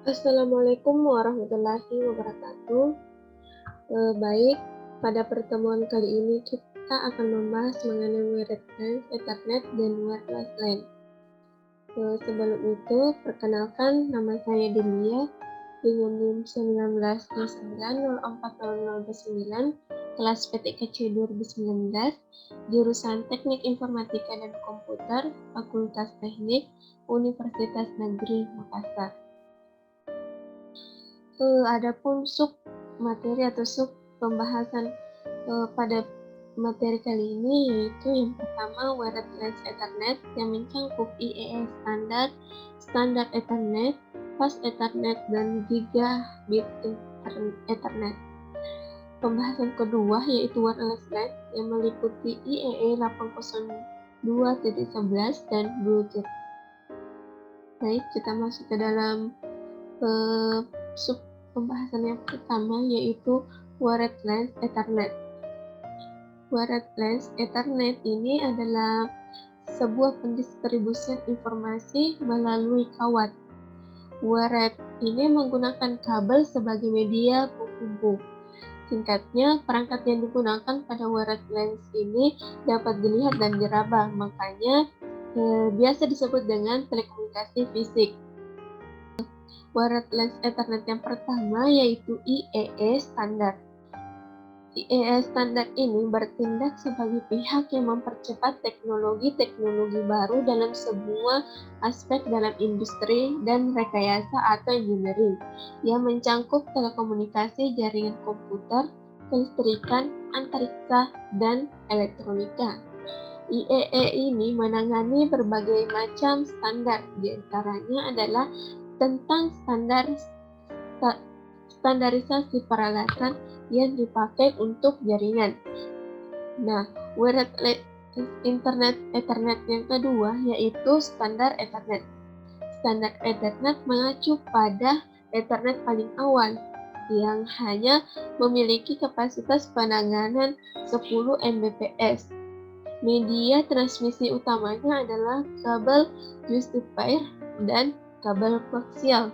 Assalamualaikum warahmatullahi wabarakatuh. Baik, pada pertemuan kali ini kita akan membahas mengenai Wired LAN, Ethernet, dan Wireless LAN. Sebelum itu, perkenalkan nama saya Delia dengan NIM 1929040009, kelas PTKC 2019, jurusan Teknik Informatika dan Komputer, Fakultas Teknik, Universitas Negeri Makassar. Adapun sub materi atau sub pembahasan pada materi kali ini yaitu yang pertama Wireless Ethernet yang mencakup IEE standar, standar Ethernet, fast Ethernet, dan Gigabit Ethernet. Pembahasan kedua yaitu Wireless LAN yang meliputi IEE 802.11 dan Bluetooth. Baik, kita masuk ke dalam sub pembahasan yang pertama yaitu Wireless Ethernet. Wireless Ethernet ini adalah sebuah pendistribusian informasi melalui kawat. Wireless ini menggunakan kabel sebagai media penghubung. Singkatnya, perangkat yang digunakan pada wireless ini dapat dilihat dan diraba, makanya biasa disebut dengan telekomunikasi fisik. Wireless Ethernet yang pertama yaitu IEE standar. IEE standar ini bertindak sebagai pihak yang mempercepat teknologi-teknologi baru dalam semua aspek dalam industri dan rekayasa atau engineering yang mencangkup telekomunikasi, jaringan komputer, kelistrikan, antariksa, dan elektronika. IEE ini menangani berbagai macam standar, diantaranya adalah tentang standarisasi peralatan yang dipakai untuk jaringan. Nah, Wireless Internet Ethernet yang kedua yaitu standar Ethernet. Standar Ethernet mengacu pada Ethernet paling awal yang hanya memiliki kapasitas penanganan 10 Mbps. Media transmisi utamanya adalah kabel justifier dan kabel koaksial.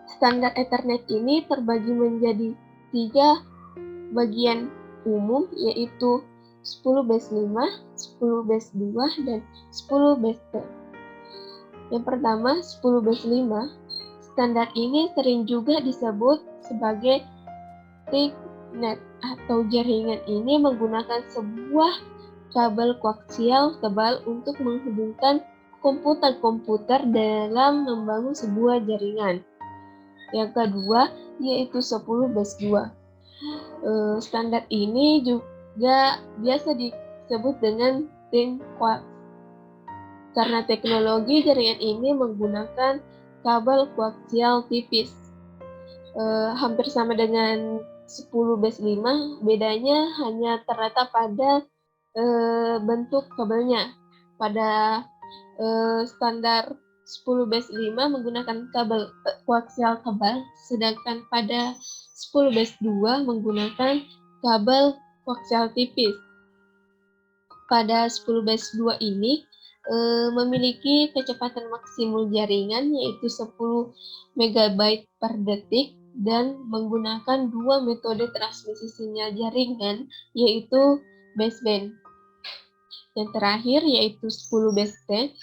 Standar Ethernet ini terbagi menjadi 3 bagian umum yaitu 10/5, 10/2, dan 10/3. Yang pertama 10/5. Standar ini sering juga disebut sebagai ThickNet atau jaringan ini menggunakan sebuah kabel koaksial tebal untuk menghubungkan komputer-komputer dalam membangun sebuah jaringan. Yang kedua yaitu 10/2. Standar ini juga biasa disebut dengan thin coax karena teknologi jaringan ini menggunakan kabel koaksial tipis. Hampir sama dengan 10/5, bedanya hanya terletak pada bentuk kabelnya. Pada standar 10/5 menggunakan kabel koaksial tebal, sedangkan pada 10/2 menggunakan kabel koaksial tipis. Pada 10/2 ini memiliki kecepatan maksimum jaringan yaitu 10 MB per detik dan menggunakan dua metode transmisi sinyal jaringan yaitu baseband. Yang terakhir yaitu 10/T.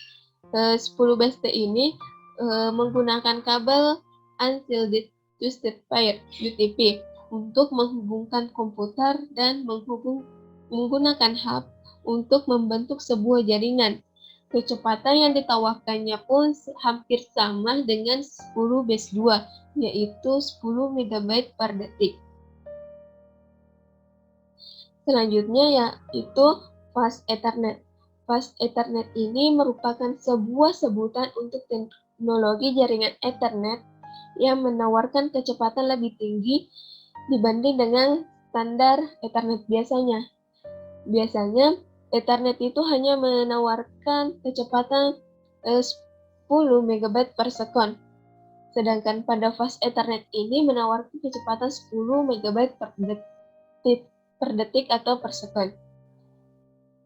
10/T ini menggunakan kabel unshielded justifier UTP untuk menghubungkan komputer dan menggunakan hub untuk membentuk sebuah jaringan. Kecepatan yang ditawarkannya pun hampir sama dengan 10/2, yaitu 10 MB per detik. Selanjutnya yaitu Fast Ethernet. Fast Ethernet ini merupakan sebuah sebutan untuk teknologi jaringan Ethernet yang menawarkan kecepatan lebih tinggi dibanding dengan standar Ethernet biasanya. Biasanya, Ethernet itu hanya menawarkan kecepatan 10 MB per second. Sedangkan pada Fast Ethernet ini menawarkan kecepatan 10 MB per detik atau per second.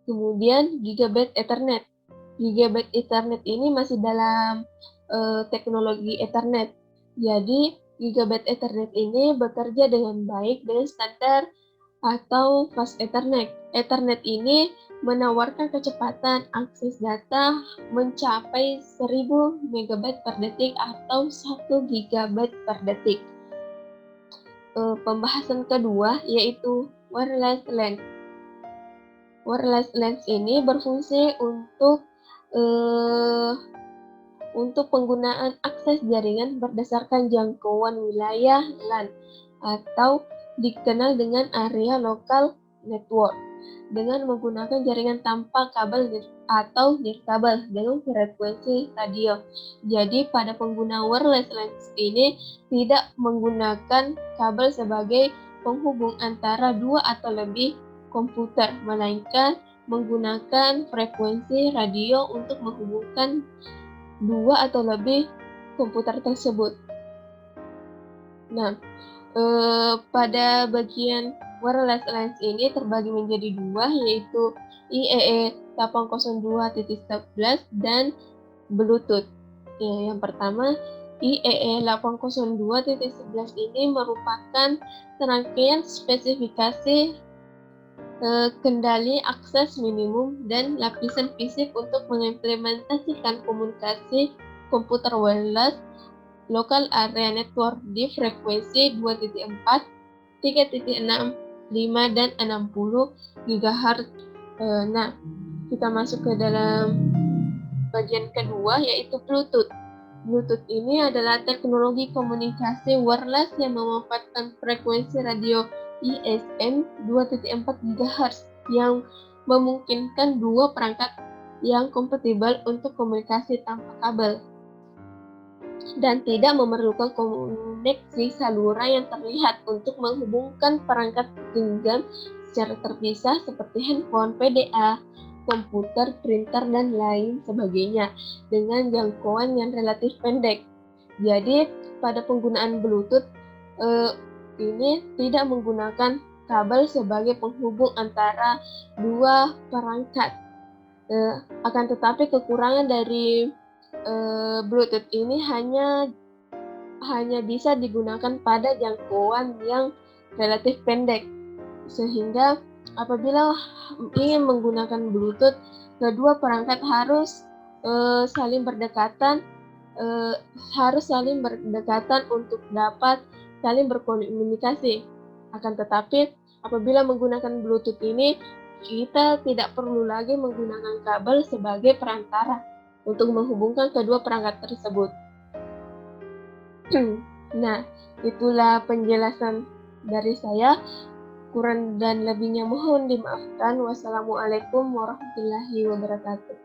Kemudian Gigabit Ethernet. Gigabit Ethernet ini masih dalam teknologi Ethernet. Jadi, Gigabit Ethernet ini bekerja dengan baik dengan standar atau Fast Ethernet. Ethernet ini menawarkan kecepatan akses data mencapai 1000 MB per detik atau 1 GB per detik. Pembahasan kedua yaitu wireless LAN. Wireless LAN ini berfungsi untuk penggunaan akses jaringan berdasarkan jangkauan wilayah LAN atau dikenal dengan Area Local Network dengan menggunakan jaringan tanpa kabel atau nirkabel dengan frekuensi radio. Jadi pada pengguna wireless LAN ini tidak menggunakan kabel sebagai penghubung antara dua atau lebih komputer, melainkan menggunakan frekuensi radio untuk menghubungkan dua atau lebih komputer tersebut. Nah, pada bagian wireless LAN ini terbagi menjadi dua, yaitu IEE 802.11 dan Bluetooth. Yang pertama, IEE 802.11 ini merupakan serangkaian spesifikasi kendali akses minimum dan lapisan fisik untuk mengimplementasikan komunikasi komputer wireless local area network di frekuensi 2.4, 3.6, 5, dan 60 GHz. Nah, kita masuk ke dalam bagian kedua yaitu Bluetooth. Bluetooth ini adalah teknologi komunikasi wireless yang memanfaatkan frekuensi radio ISM 2.4 GHz yang memungkinkan dua perangkat yang kompatibel untuk komunikasi tanpa kabel dan tidak memerlukan koneksi saluran yang terlihat untuk menghubungkan perangkat genggam secara terpisah seperti handphone, PDA, komputer, printer, dan lain sebagainya dengan jangkauan yang relatif pendek. Jadi pada penggunaan Bluetooth ini tidak menggunakan kabel sebagai penghubung antara dua perangkat. Akan tetapi kekurangan dari Bluetooth ini hanya bisa digunakan pada jangkauan yang relatif pendek, sehingga apabila ingin menggunakan Bluetooth, kedua perangkat harus saling berdekatan untuk dapat saling berkomunikasi. Akan tetapi apabila menggunakan Bluetooth ini, kita tidak perlu lagi menggunakan kabel sebagai perantara untuk menghubungkan kedua perangkat tersebut. Nah, itulah penjelasan dari saya. Kurang dan lebihnya mohon dimaafkan. Wassalamualaikum warahmatullahi wabarakatuh.